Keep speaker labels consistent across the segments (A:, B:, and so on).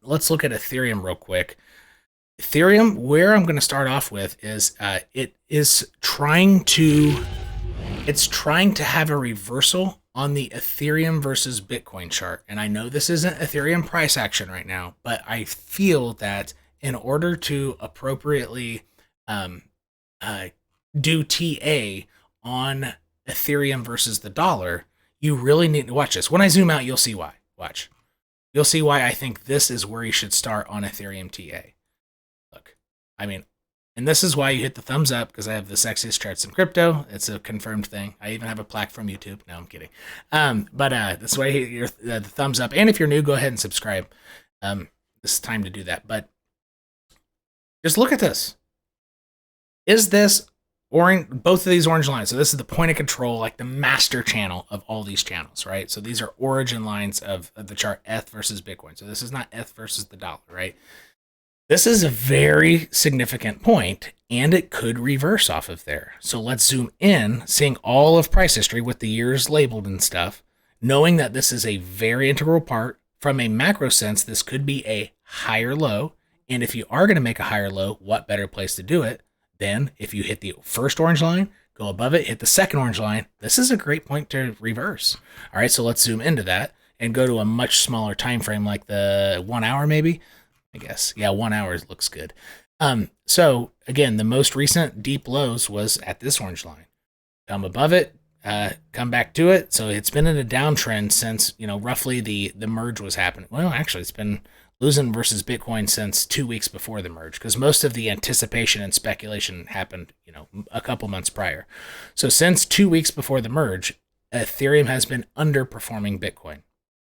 A: let's look at Ethereum real quick. Ethereum, where I'm going to start off with is it's trying to have a reversal on the Ethereum versus Bitcoin chart. And I know this isn't Ethereum price action right now, but I feel that in order to appropriately um, do TA on Ethereum versus the dollar, you really need to watch this. When I zoom out, you'll see why. Watch. You'll see why I think this is where you should start on Ethereum TA. Look, I mean, and this is why you hit the thumbs up, because I have the sexiest charts in crypto. It's a confirmed thing. I even have a plaque from YouTube. No, I'm kidding. But that's why you hit the thumbs up. And if you're new, go ahead and subscribe. This is time to do that. But just look at this. Is this orange? Both of these orange lines. So this is the point of control, like the master channel of all these channels, right? So these are origin lines of the chart ETH versus Bitcoin. So this is not ETH versus the dollar, right? This is a very significant point, and it could reverse off of there. So let's zoom in, seeing all of price history with the years labeled and stuff, knowing that this is a very integral part. From a macro sense, this could be a higher low. And if you are going to make a higher low, what better place to do it than if you hit the first orange line, go above it, hit the second orange line. This is a great point to reverse. All right, so let's zoom into that and go to a much smaller time frame, like the 1 hour maybe. I guess. Yeah, 1 hour looks good. So again, the most recent deep lows was at this orange line. Come above it, come back to it. So it's been in a downtrend since, roughly the merge was happening. Well, actually, it's been losing versus Bitcoin since 2 weeks before the merge, because most of the anticipation and speculation happened, a couple months prior. So since 2 weeks before the merge, Ethereum has been underperforming Bitcoin.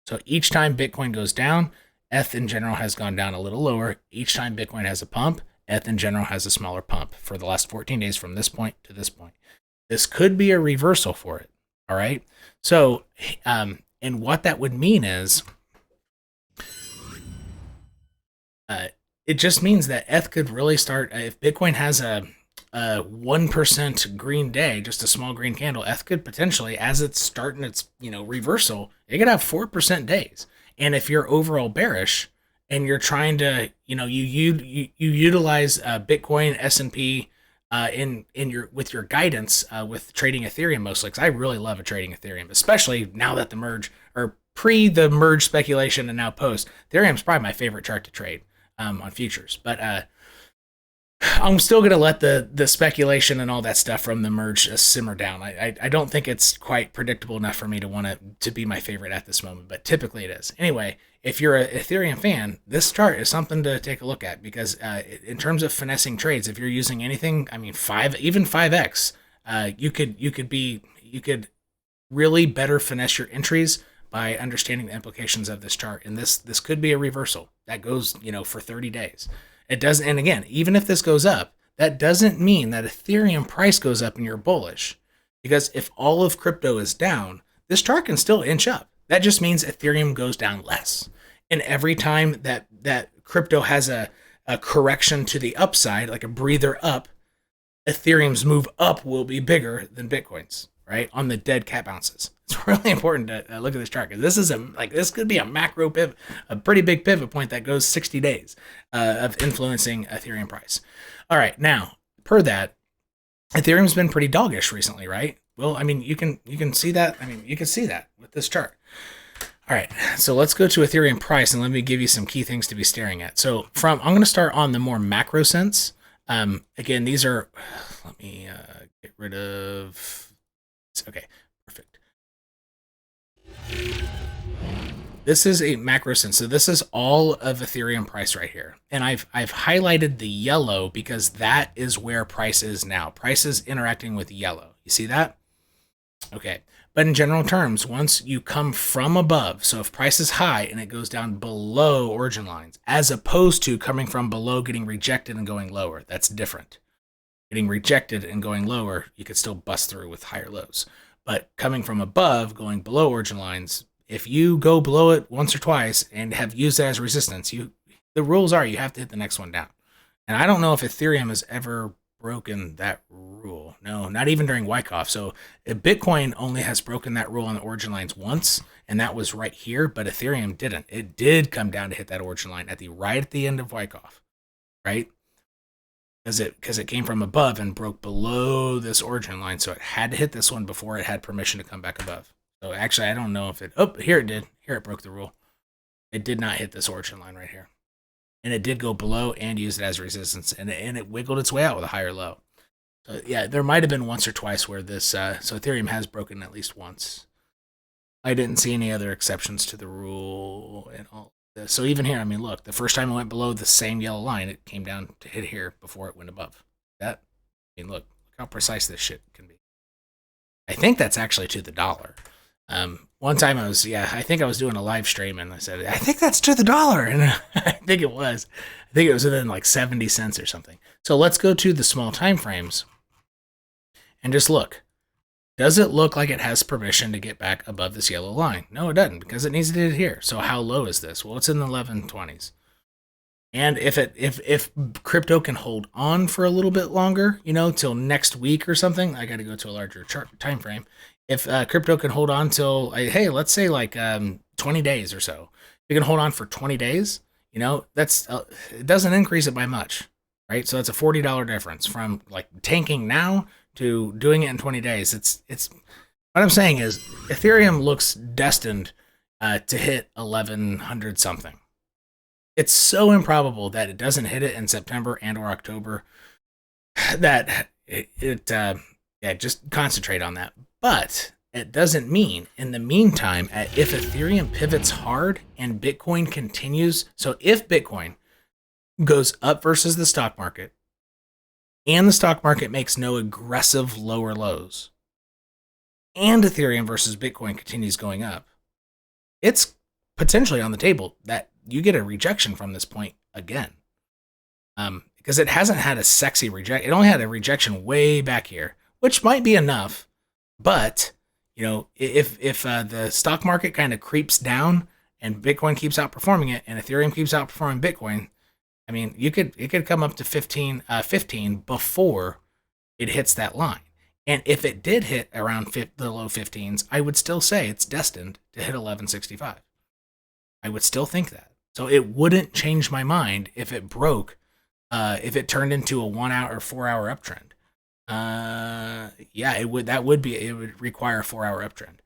A: So each time Bitcoin goes down, ETH in general has gone down a little lower. Each time Bitcoin has a pump, ETH in general has a smaller pump for the last 14 days from this point to this point. This could be a reversal for it. All right. So, and what that would mean is it just means that ETH could really start, if Bitcoin has a 1% green day, just a small green candle, ETH could potentially, as it's starting its, reversal, it could have 4% days. And if you're overall bearish and you're trying to, you utilize Bitcoin, S&P in your with your guidance with trading Ethereum mostly, because I really love trading Ethereum, especially now that the merge, or pre the merge speculation and now post. Ethereum's probably my favorite chart to trade on futures, but I'm still going to let the speculation and all that stuff from the merge simmer down. I don't think it's quite predictable enough for me to want it to be my favorite at this moment, but typically it is. Anyway, if you're an Ethereum fan, this chart is something to take a look at, because in terms of finessing trades, if you're using anything, I mean, even 5x, you could really better finesse your entries by understanding the implications of this chart. And this could be a reversal that goes, for 30 days. It doesn't, and again, even if this goes up, that doesn't mean that Ethereum price goes up and you're bullish. Because if all of crypto is down, this chart can still inch up. That just means Ethereum goes down less. And every time that crypto has a correction to the upside, like a breather up, Ethereum's move up will be bigger than Bitcoin's, right? On the dead cat bounces. It's really important to look at this chart, because this could be a macro pivot, a pretty big pivot point that goes 60 days of influencing Ethereum price. All right, now per that, Ethereum's been pretty doggish recently, right? Well, I mean, you can see that. I mean, you can see that with this chart. All right, so let's go to Ethereum price and let me give you some key things to be staring at. So I'm going to start on the more macro sense. Again, these are. Let me get rid of. Okay, perfect. This is a macro sense. So this is all of Ethereum price right here. And I've highlighted the yellow because that is where price is now. Price is interacting with yellow. You see that? Okay. But in general terms, once you come from above, so if price is high and it goes down below origin lines, as opposed to coming from below, getting rejected and going lower, that's different. Getting rejected and going lower, you could still bust through with higher lows. But coming from above, going below origin lines, if you go below it once or twice and have used that as resistance, the rules are you have to hit the next one down. And I don't know if Ethereum has ever broken that rule. No, not even during Wyckoff. So Bitcoin only has broken that rule on the origin lines once, and that was right here, but Ethereum didn't. It did come down to hit that origin line right at the end of Wyckoff, right? Because it came from above and broke below this origin line, so it had to hit this one before it had permission to come back above. So actually, I don't know if it. Oh, here it did. Here it broke the rule. It did not hit this origin line right here, and it did go below and use it as resistance, and it wiggled its way out with a higher low. So yeah, there might have been once or twice where this. So Ethereum has broken at least once. I didn't see any other exceptions to the rule and all this. So even here, I mean, look, the first time it went below the same yellow line, it came down to hit here before it went above. That, I mean, look how precise this shit can be. I think that's actually to the dollar. One time I think I was doing a live stream and I said, I think that's to the dollar. And I think it was. I think it was within like 70 cents or something. So let's go to the small time frames and just look. Does it look like it has permission to get back above this yellow line? No, it doesn't, because it needs to do it here. So how low is this? Well, it's in the 1120s. And if crypto can hold on for a little bit longer, till next week or something, I got to go to a larger time frame. If crypto can hold on till, hey, let's say like 20 days or so, if you can hold on for 20 days, that's it doesn't increase it by much, right? So that's a $40 difference from like tanking now to doing it in 20 days. It's what I'm saying is Ethereum looks destined to hit 1100 something. It's so improbable that it doesn't hit it in September and or October that just concentrate on that. But it doesn't mean in the meantime, if Ethereum pivots hard and Bitcoin continues, so if Bitcoin goes up versus the stock market, and the stock market makes no aggressive lower lows, and Ethereum versus Bitcoin continues going up, it's potentially on the table that you get a rejection from this point again. Because it hasn't had a sexy reject. It only had a rejection way back here, which might be enough. But, if the stock market kind of creeps down and Bitcoin keeps outperforming it and Ethereum keeps outperforming Bitcoin, I mean, it could come up to 15 before it hits that line. And if it did hit around the low 15s, I would still say it's destined to hit 1165. I would still think that. So it wouldn't change my mind if it broke, if it turned into a 1 hour or 4 hour uptrend. It would require a 4 hour uptrend.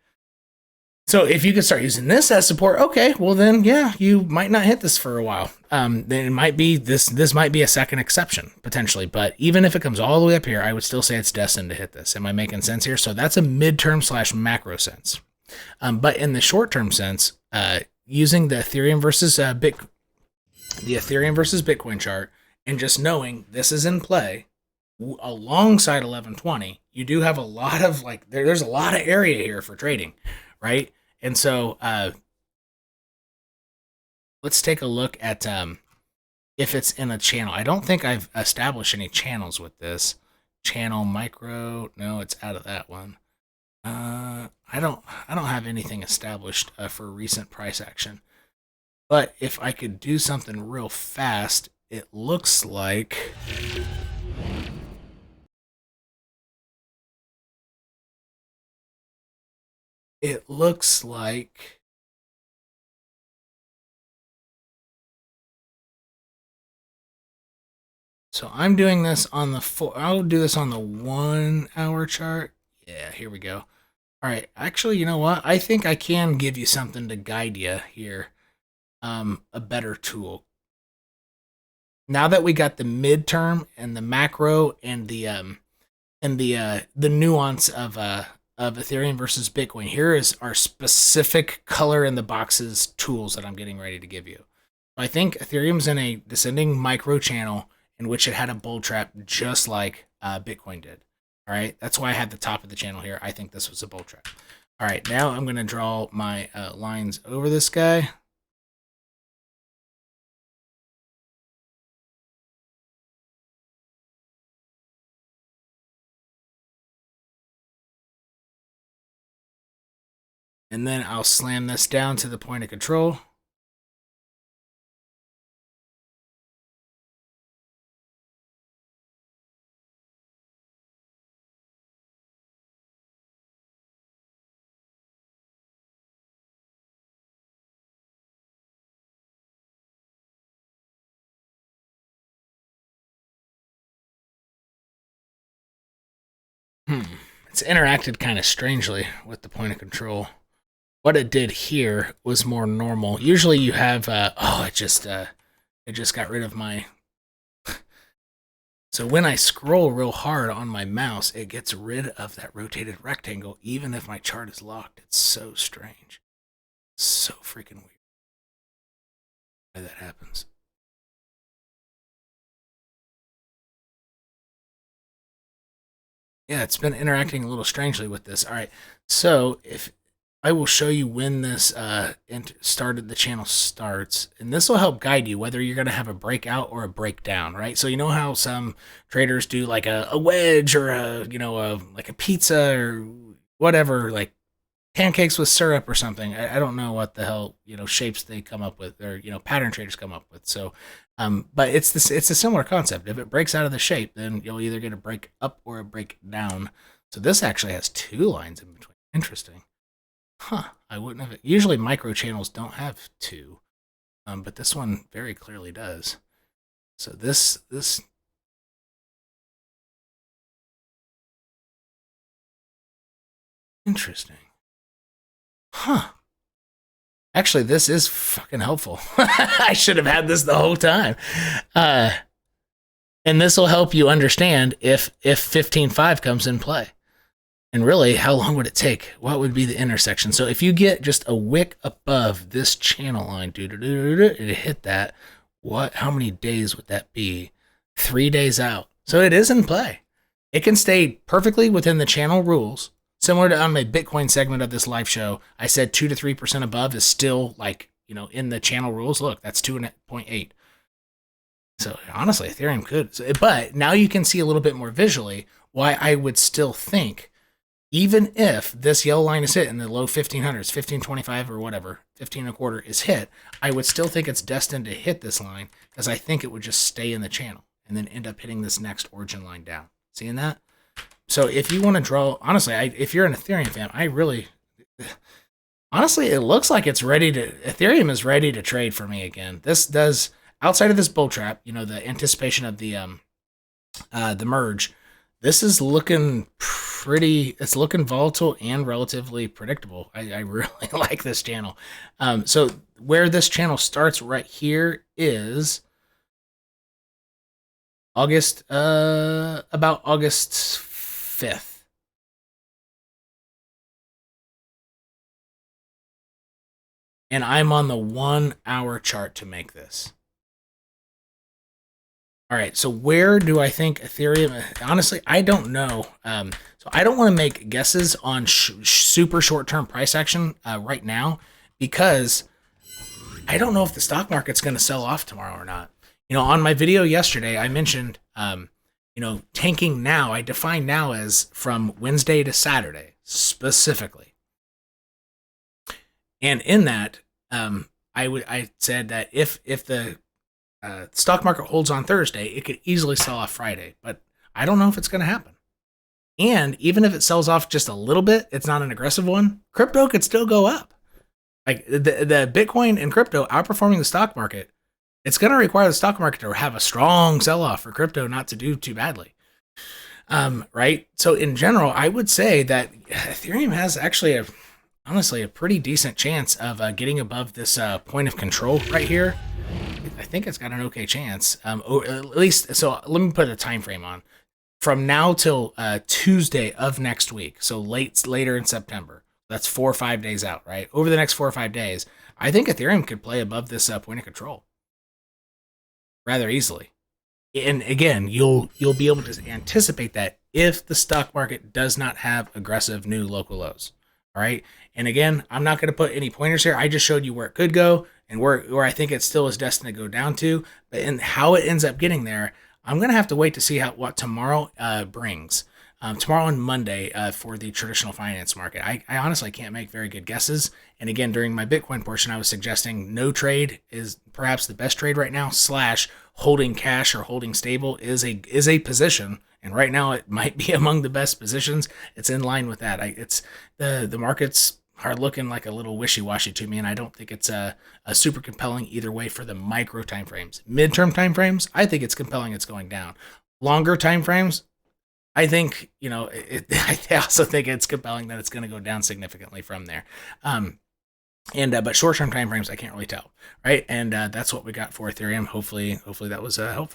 A: So if you could start using this as support, okay, well then, yeah, you might not hit this for a while. Then it might be this might be a second exception potentially, but even if it comes all the way up here, I would still say it's destined to hit this. Am I making sense here? So that's a midterm /macro sense. But in the short term sense, using the Ethereum versus Bitcoin chart and just knowing this is in play alongside 1120, you do have a lot of there's a lot of area here for trading, right? And so let's take a look at if it's in a channel. I don't think I've established any channels with this. Channel micro, no, it's out of that one. I don't have anything established for recent price action. But if I could do something real fast, it looks like so I'm doing this on I'll do this on the 1 hour chart. Yeah, here we go. All right, actually, you know what? I think I can give you something to guide you here. A better tool. Now that we got the midterm and the macro and the nuance of Ethereum versus Bitcoin, here is our specific color in the boxes tools that I'm getting ready to give you. I think Ethereum's in a descending micro channel in which it had a bull trap just like Bitcoin did. All right, that's why I had the top of the channel here. I think this was a bull trap. All right, now I'm going to draw my lines over this guy. And then I'll slam this down to the point of control. it's interacted kind of strangely with the point of control. What it did here was more normal. Usually you have, it just got rid of my, so when I scroll real hard on my mouse, it gets rid of that rotated rectangle, even if my chart is locked. It's so strange. So freaking weird why that happens. Yeah, it's been interacting a little strangely with this. All right, so if I will show you when this the channel starts, and this will help guide you whether you're going to have a breakout or a breakdown, right? So you know how some traders do like a wedge or like a pizza or whatever, like pancakes with syrup or something. I don't know what the hell shapes they come up with, or pattern traders come up with. So but it's a similar concept. If it breaks out of the shape, then you'll either get a break up or a break down. So this actually has 2 lines in between. Interesting. Huh, I wouldn't have. Usually micro channels don't have 2, but this one very clearly does. So this interesting. Huh. Actually, this is fucking helpful. I should have had this the whole time. And this will help you understand if 15.5 comes in play. And really, how long would it take? What would be the intersection? So if you get just a wick above this channel line, and it hit that, how many days would that be? 3 days out. So it is in play. It can stay perfectly within the channel rules. Similar to on my Bitcoin segment of this live show, I said 2 to 3% above is still in the channel rules. Look, that's 2.8. So honestly, Ethereum could. But now you can see a little bit more visually why I would still think, even if this yellow line is hit in the low 1500s, 1525 or whatever, 15.25 is hit, I would still think it's destined to hit this line, because I think it would just stay in the channel and then end up hitting this next origin line down. Seeing that? So if you want to draw, honestly, if you're an Ethereum fan, honestly, it looks like Ethereum is ready to trade for me again. This does, outside of this bull trap, the anticipation of the merge, this is looking it's looking volatile and relatively predictable. I really like this channel. So where this channel starts right here is about August 5th. And I'm on the 1 hour chart to make this. All right, so where do I think Ethereum, honestly, I don't know. So I don't want to make guesses on super short-term price action right now, because I don't know if the stock market's going to sell off tomorrow or not. On my video yesterday, I mentioned, tanking now. I define now as from Wednesday to Saturday, specifically. And in that, I said that if the stock market holds on Thursday, it could easily sell off Friday, but I don't know if it's going to happen. And even if it sells off just a little bit, it's not an aggressive one, crypto could still go up. Like the Bitcoin and crypto outperforming the stock market, it's going to require the stock market to have a strong sell-off for crypto not to do too badly. Right? So in general, I would say that Ethereum has actually honestly a pretty decent chance of getting above this point of control right here. I think it's got an okay chance. Or at least, so let me put a time frame on. From now till Tuesday of next week, so later in September. That's 4 or 5 days out, right? Over the next 4 or 5 days, I think Ethereum could play above this point of control rather easily. And again, you'll be able to anticipate that if the stock market does not have aggressive new local lows. All right. And again, I'm not going to put any pointers here. I just showed you where it could go and where I think it still is destined to go down to. But in how it ends up getting there, I'm going to have to wait to see what tomorrow brings. Tomorrow and Monday for the traditional finance market. I honestly can't make very good guesses. And again, during my Bitcoin portion, I was suggesting no trade is perhaps the best trade right now, / holding cash or holding stable is a position. And right now it might be among the best positions. It's in line with that. It's the markets are looking like a little wishy-washy to me, and I don't think it's a super compelling either way for the micro time frames. Midterm time frames, I think it's compelling it's going down. Longer time frames, I think, you know, I also think it's compelling that it's going to go down significantly from there. But short-term time frames, I can't really tell, right? And that's what we got for Ethereum. Hopefully that was helpful.